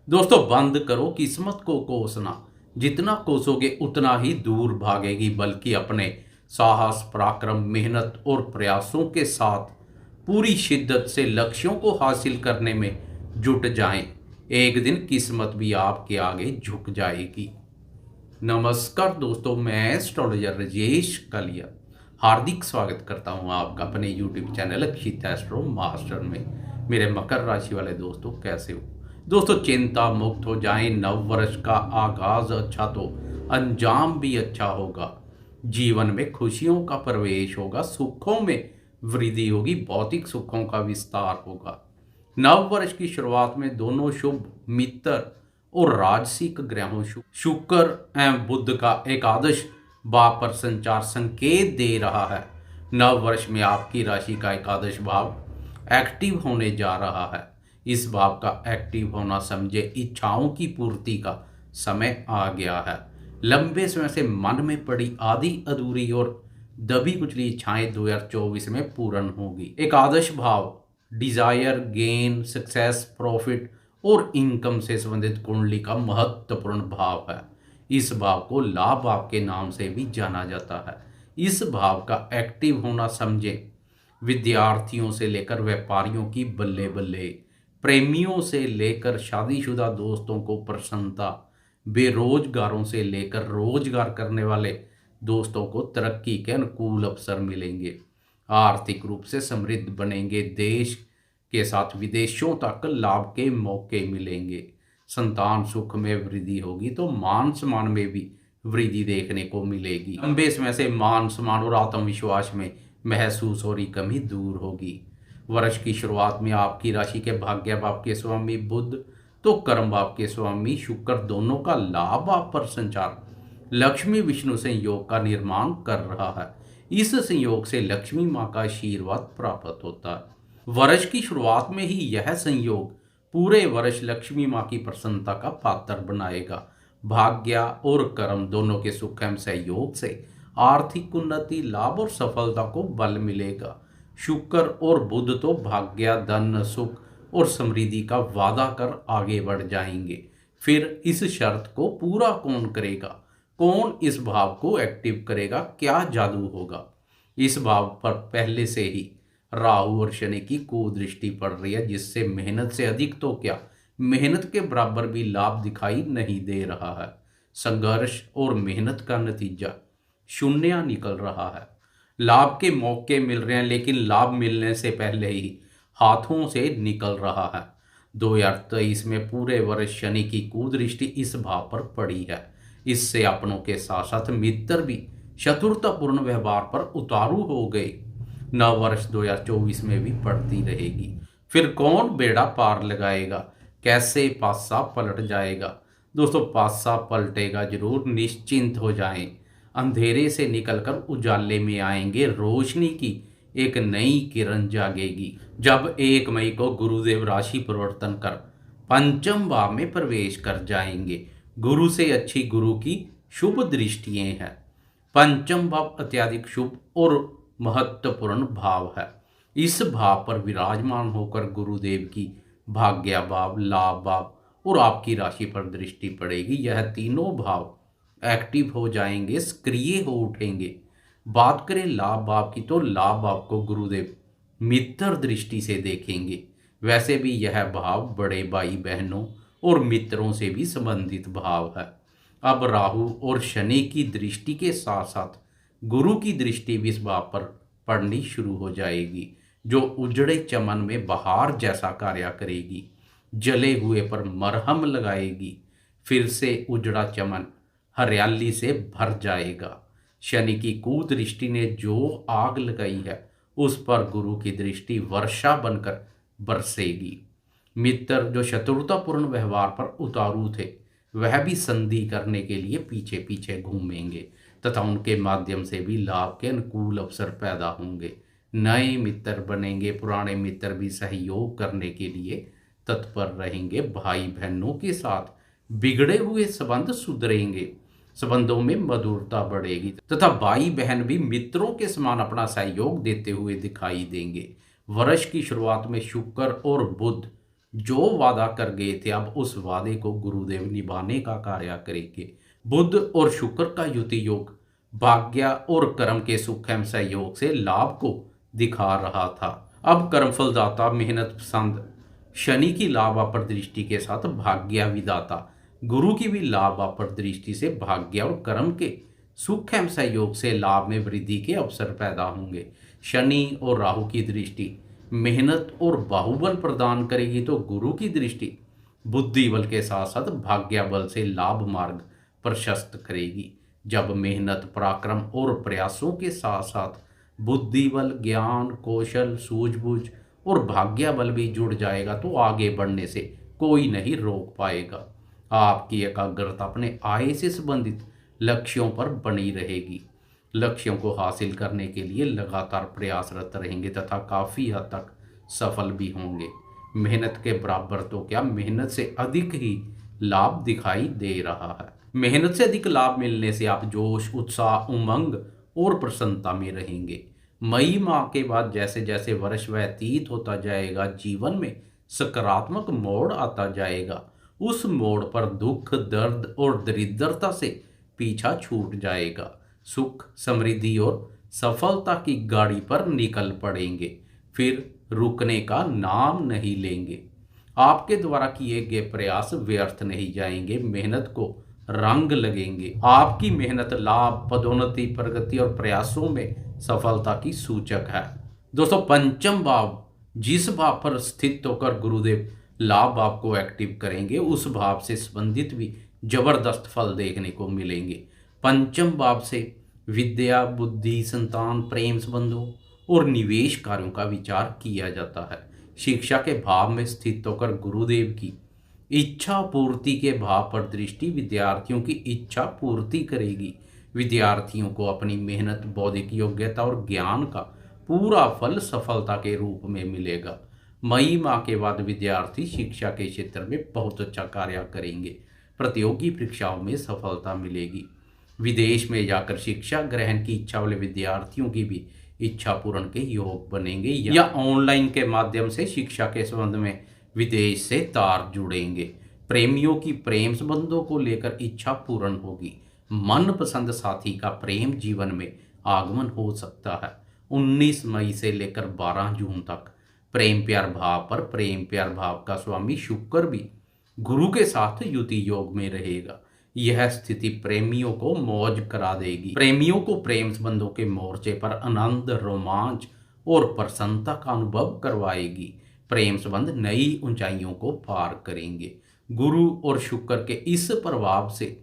दोस्तों बंद करो किस्मत को कोसना। जितना कोसोगे उतना ही दूर भागेगी, बल्कि अपने साहस, पराक्रम, मेहनत और प्रयासों के साथ पूरी शिद्दत से लक्ष्यों को हासिल करने में जुट जाएं। एक दिन किस्मत भी आपके आगे झुक जाएगी। नमस्कार दोस्तों, मैं एस्ट्रोलॉजर राजेश कालिया हार्दिक स्वागत करता हूं आपका अपने यूट्यूब चैनल अक्षित एस्ट्रो मास्टर में। मेरे मकर राशि वाले दोस्तों, कैसे हो? दोस्तों चिंता मुक्त हो जाएं। नव वर्ष का आगाज अच्छा तो अंजाम भी अच्छा होगा। जीवन में खुशियों का प्रवेश होगा, सुखों में वृद्धि होगी, भौतिक सुखों का विस्तार होगा। नव वर्ष की शुरुआत में दोनों शुभ मित्र और राजसिक ग्रहों शुक्र एवं बुध का एकादश भाव पर संचार संकेत दे रहा है। नव वर्ष में आपकी राशि का एकादश भाव एक्टिव होने जा रहा है। इस भाव का एक्टिव होना समझे इच्छाओं की पूर्ति का समय आ गया है। लंबे समय से मन में पड़ी आधी अधूरी और दबी कुचली इच्छाएं 2024 में पूर्ण होगी। एकादश भाव डिजायर, गेन, सक्सेस, प्रॉफिट और इनकम से संबंधित कुंडली का महत्वपूर्ण भाव है। इस भाव को लाभ भाव के नाम से भी जाना जाता है। इस भाव का एक्टिव होना समझे विद्यार्थियों से लेकर व्यापारियों की बल्ले बल्ले, प्रेमियों से लेकर शादीशुदा दोस्तों को प्रसन्नता, बेरोजगारों से लेकर रोजगार करने वाले दोस्तों को तरक्की के अनुकूल अवसर मिलेंगे। आर्थिक रूप से समृद्ध बनेंगे। देश के साथ विदेशों तक लाभ के मौके मिलेंगे। संतान सुख में वृद्धि होगी तो मान सम्मान में भी वृद्धि देखने को मिलेगी। लंबे समय से मान सम्मान और आत्मविश्वास में महसूस हो रही कमी दूर होगी। वर्ष की शुरुआत में आपकी राशि के भाग्य भाव के स्वामी बुध तो कर्म भाव के स्वामी शुक्र दोनों का लाभ भाव पर संचार लक्ष्मी विष्णु संयोग का निर्माण कर रहा है। इस संयोग से लक्ष्मी माँ का आशीर्वाद प्राप्त होता है। वर्ष की शुरुआत में ही यह संयोग पूरे वर्ष लक्ष्मी माँ की प्रसन्नता का पात्र बनाएगा। भाग्य और कर्म दोनों के सुख एवं सहयोग से आर्थिक उन्नति, लाभ और सफलता को बल मिलेगा। शुक्र और बुध तो भाग्य, धन, सुख और समृद्धि का वादा कर आगे बढ़ जाएंगे। फिर इस शर्त को पूरा कौन करेगा? कौन इस भाव को एक्टिव करेगा? क्या जादू होगा? इस भाव पर पहले से ही राहु और शनि की कुदृष्टि पड़ रही है, जिससे मेहनत से अधिक तो क्या, मेहनत के बराबर भी लाभ दिखाई नहीं दे रहा है। संघर्ष और मेहनत का नतीजा शून्य निकल रहा है। लाभ के मौके मिल रहे हैं, लेकिन लाभ मिलने से पहले ही हाथों से निकल रहा है। 2023 में पूरे वर्ष शनि की कुदृष्टि इस भाव पर पड़ी है। इससे अपनों के साथ साथ मित्र भी शत्रुतापूर्ण व्यवहार पर उतारू हो गए। नव वर्ष 2024 में भी पड़ती रहेगी। फिर कौन बेड़ा पार लगाएगा? कैसे पासा पलट जाएगा? दोस्तों पासा पलटेगा जरूर, निश्चिंत हो जाएं। अंधेरे से निकलकर उजाले में आएंगे। रोशनी की एक नई किरण जागेगी। जब 1 मई को गुरुदेव राशि परिवर्तन कर पंचम भाव में प्रवेश कर जाएंगे। गुरु से अच्छी गुरु की शुभ दृष्टियां हैं। पंचम भाव अत्यधिक शुभ और महत्वपूर्ण भाव है। इस भाव पर विराजमान होकर गुरुदेव की भाग्य भाव, लाभ भाव और आपकी राशि पर दृष्टि पड़ेगी। यह तीनों भाव एक्टिव हो जाएंगे, सक्रिय हो उठेंगे। बात करें लाभ भाव की तो लाभ भाव को गुरुदेव मित्र दृष्टि से देखेंगे। वैसे भी यह भाव बड़े भाई बहनों और मित्रों से भी संबंधित भाव है। अब राहु और शनि की दृष्टि के साथ साथ गुरु की दृष्टि भी इस भाव पर पड़नी शुरू हो जाएगी, जो उजड़े चमन में बहार जैसा कार्य करेगी। जले हुए पर मरहम लगाएगी। फिर से उजड़ा चमन हरियाली से भर जाएगा। शनि की कुदृष्टि ने जो आग लगाई है, उस पर गुरु की दृष्टि वर्षा बनकर बरसेगी। मित्र जो शत्रुतापूर्ण व्यवहार पर उतारू थे, वह भी संधि करने के लिए पीछे पीछे घूमेंगे तथा उनके माध्यम से भी लाभ के अनुकूल अवसर पैदा होंगे। नए मित्र बनेंगे। पुराने मित्र भी सहयोग करने के लिए तत्पर रहेंगे। भाई बहनों के साथ बिगड़े हुए संबंध सुधरेंगे। संबंधों में मधुरता बढ़ेगी तथा भाई बहन भी मित्रों के समान अपना सहयोग देते हुए दिखाई देंगे। वर्ष की शुरुआत में शुक्र और बुध जो वादा कर गए थे अब उस वादे को गुरुदेव निभाने का कार्य करेंगे। बुध और शुक्र का युति योग भाग्य और कर्म के सुख एवं सहयोग से लाभ को दिखा रहा था। अब कर्मफलदाता मेहनत पसंद शनि की लाभ अपर दृष्टि के साथ भाग्य विदाता गुरु की भी लाभ अपर दृष्टि से भाग्य और कर्म के सुख एवं सहयोग से लाभ में वृद्धि के अवसर पैदा होंगे। शनि और राहु की दृष्टि मेहनत और बाहुबल प्रदान करेगी, तो गुरु की दृष्टि बुद्धि बल के साथ साथ भाग्य बल से लाभ मार्ग प्रशस्त करेगी। जब मेहनत पराक्रम और प्रयासों के साथ साथ बुद्धि बल ज्ञान कौशल सूझबूझ और भाग्य बल भी जुड़ जाएगा, तो आगे बढ़ने से कोई नहीं रोक पाएगा। आपकी एकाग्रता अपने आय से संबंधित लक्ष्यों पर बनी रहेगी। लक्ष्यों को हासिल करने के लिए लगातार प्रयासरत रहेंगे तथा काफ़ी हद तक सफल भी होंगे। मेहनत के बराबर तो क्या, मेहनत से अधिक ही लाभ दिखाई दे रहा है। मेहनत से अधिक लाभ मिलने से आप जोश उत्साह उमंग और प्रसन्नता में रहेंगे। मई माह के बाद जैसे जैसे वर्ष व्यतीत होता जाएगा, जीवन में सकारात्मक मोड़ आता जाएगा। उस मोड़ पर दुख दर्द और दरिद्रता से पीछा छूट जाएगा। सुख समृद्धि और सफलता की गाड़ी पर निकल पड़ेंगे, फिर रुकने का नाम नहीं लेंगे। आपके द्वारा किए गए प्रयास व्यर्थ नहीं जाएंगे, मेहनत को रंग लगेंगे। आपकी मेहनत लाभ पदोन्नति प्रगति और प्रयासों में सफलता की सूचक है। दोस्तों, पंचम भाव जिस भाव पर स्थित होकर गुरुदेव लाभ भाव को एक्टिव करेंगे, उस भाव से संबंधित भी जबरदस्त फल देखने को मिलेंगे। पंचम भाव से विद्या बुद्धि संतान प्रेम संबंधों और निवेश कार्यों का विचार किया जाता है। शिक्षा के भाव में स्थित होकर गुरुदेव की इच्छा पूर्ति के भाव पर दृष्टि विद्यार्थियों की इच्छा पूर्ति करेगी। विद्यार्थियों को अपनी मेहनत बौद्धिक योग्यता और ज्ञान का पूरा फल सफलता के रूप में मिलेगा। मई माह के बाद विद्यार्थी शिक्षा के क्षेत्र में बहुत अच्छा कार्य करेंगे। प्रतियोगी परीक्षाओं में सफलता मिलेगी। विदेश में जाकर शिक्षा ग्रहण की इच्छा वाले विद्यार्थियों की भी इच्छा पूर्ण के योग बनेंगे, या ऑनलाइन के माध्यम से शिक्षा के संबंध में विदेश से तार जुड़ेंगे। प्रेमियों की प्रेम संबंधों को लेकर इच्छा पूर्ण होगी। मनपसंद साथी का प्रेम जीवन में आगमन हो सकता है। 19 मई से लेकर 12 जून तक प्रेम प्यार भाव पर प्रेम प्यार भाव का स्वामी शुक्र भी गुरु के साथ युति योग में रहेगा। यह स्थिति प्रेमियों को मौज करा देगी। प्रेमियों को प्रेम संबंधों के मोर्चे पर आनंद रोमांच और प्रसन्नता का अनुभव करवाएगी। प्रेम संबंध नई ऊंचाइयों को पार करेंगे। गुरु और शुक्र के इस प्रभाव से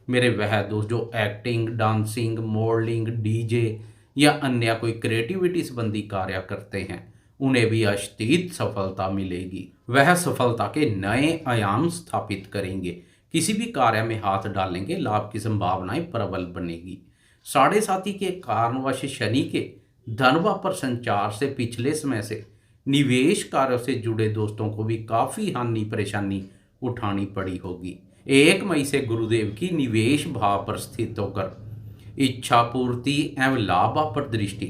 मेरे वह दोस्त जो एक्टिंग डांसिंग मॉडलिंग डीजे या अन्य कोई क्रिएटिविटी संबंधी कार्य करते हैं, उन्हें भी अस्थायी सफलता मिलेगी। वह सफलता के नए आयाम स्थापित करेंगे। किसी भी कार्य में हाथ डालेंगे, लाभ की संभावनाएं प्रबल बनेगी। साढ़े साथी के कारणवश शनि के धनवा पर संचार से पिछले समय से निवेश कार्यों से जुड़े दोस्तों को भी काफ़ी हानि परेशानी उठानी पड़ी होगी। 1 मई से गुरुदेव की निवेश भाव पर स्थित होकर इच्छा पूर्ति एवं लाभ पर दृष्टि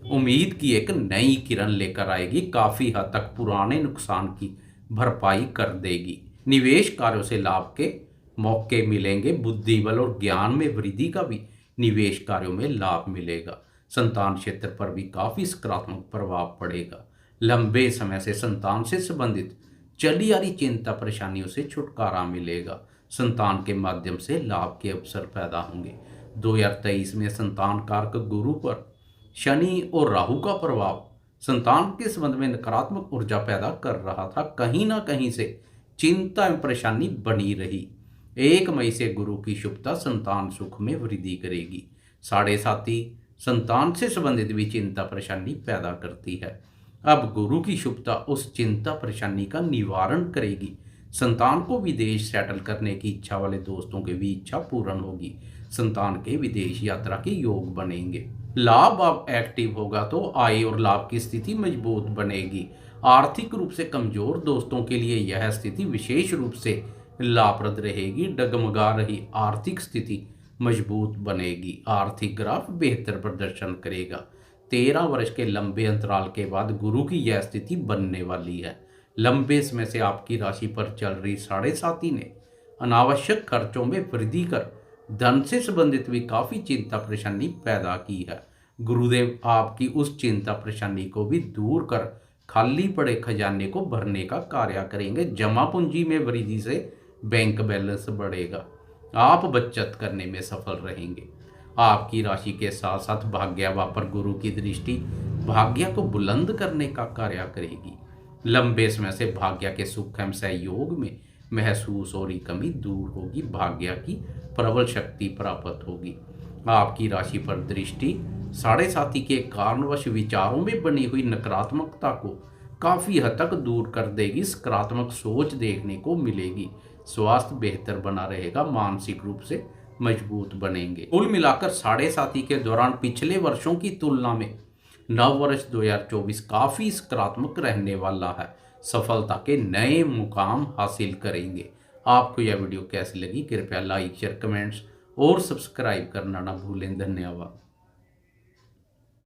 उम्मीद की एक नई किरण लेकर आएगी। काफ़ी हद तक पुराने नुकसान की भरपाई कर देगी। निवेश कार्यों से लाभ के मौके मिलेंगे। बुद्धि बल और ज्ञान में वृद्धि का भी निवेश कार्यों में लाभ मिलेगा। संतान क्षेत्र पर भी काफ़ी सकारात्मक प्रभाव पड़ेगा। लंबे समय से संतान से संबंधित चली आ रही चिंता परेशानियों से छुटकारा मिलेगा। संतान के माध्यम से लाभ के अवसर पैदा होंगे। 2023 में संतान कारक गुरु पर शनि और राहु का प्रभाव संतान के संबंध में नकारात्मक ऊर्जा पैदा कर रहा था। कहीं ना कहीं से चिंता एवं परेशानी बनी रही। 1 मई से गुरु की शुभता संतान सुख में वृद्धि करेगी। साढ़े साथी संतान से संबंधित भी चिंता परेशानी पैदा करती है। अब गुरु की शुभता उस चिंता परेशानी का निवारण करेगी। संतान को विदेश सेटल करने की इच्छा वाले दोस्तों की भी इच्छा पूर्ण होगी। संतान के विदेश यात्रा के योग बनेंगे। लाभ अब एक्टिव होगा तो आय और लाभ की स्थिति मजबूत बनेगी। आर्थिक रूप से कमजोर दोस्तों के लिए यह स्थिति विशेष रूप से लाभप्रद रहेगी। डगमगा रही आर्थिक स्थिति मजबूत बनेगी। आर्थिक ग्राफ बेहतर प्रदर्शन करेगा। 13 वर्ष के लंबे अंतराल के बाद गुरु की यह स्थिति बनने वाली है। लंबे समय से आपकी राशि पर चल रही साढ़े साती ने अनावश्यक खर्चों में वृद्धि कर धन से संबंधित भी काफ़ी चिंता परेशानी पैदा की है। गुरुदेव आपकी उस चिंता परेशानी को भी दूर कर खाली पड़े खजाने को भरने का कार्य करेंगे। जमा पूंजी में वृद्धि से बैंक बैलेंस बढ़ेगा। आप बचत करने में सफल रहेंगे। आपकी राशि के साथ साथ भाग्यवा पर गुरु की दृष्टि भाग्य को बुलंद करने का कार्य करेगी। लंबे समय से भाग्य के सुख एवं सहयोग में महसूस हो रही कमी दूर होगी। भाग्य की प्रबल शक्ति प्राप्त होगी। आपकी राशि पर दृष्टि साढ़े साथी के कारणवश विचारों में बनी हुई नकारात्मकता को काफ़ी हद तक दूर कर देगी। सकारात्मक सोच देखने को मिलेगी। स्वास्थ्य बेहतर बना रहेगा। मानसिक रूप से मजबूत बनेंगे। कुल मिलाकर साढ़े साथी के दौरान पिछले वर्षों की तुलना में नव वर्ष 2024 काफ़ी सकारात्मक रहने वाला है। सफलता के नए मुकाम हासिल करेंगे। आपको यह वीडियो कैसी लगी? कृपया लाइक शेयर कमेंट्स और सब्सक्राइब करना ना भूलें। धन्यवाद।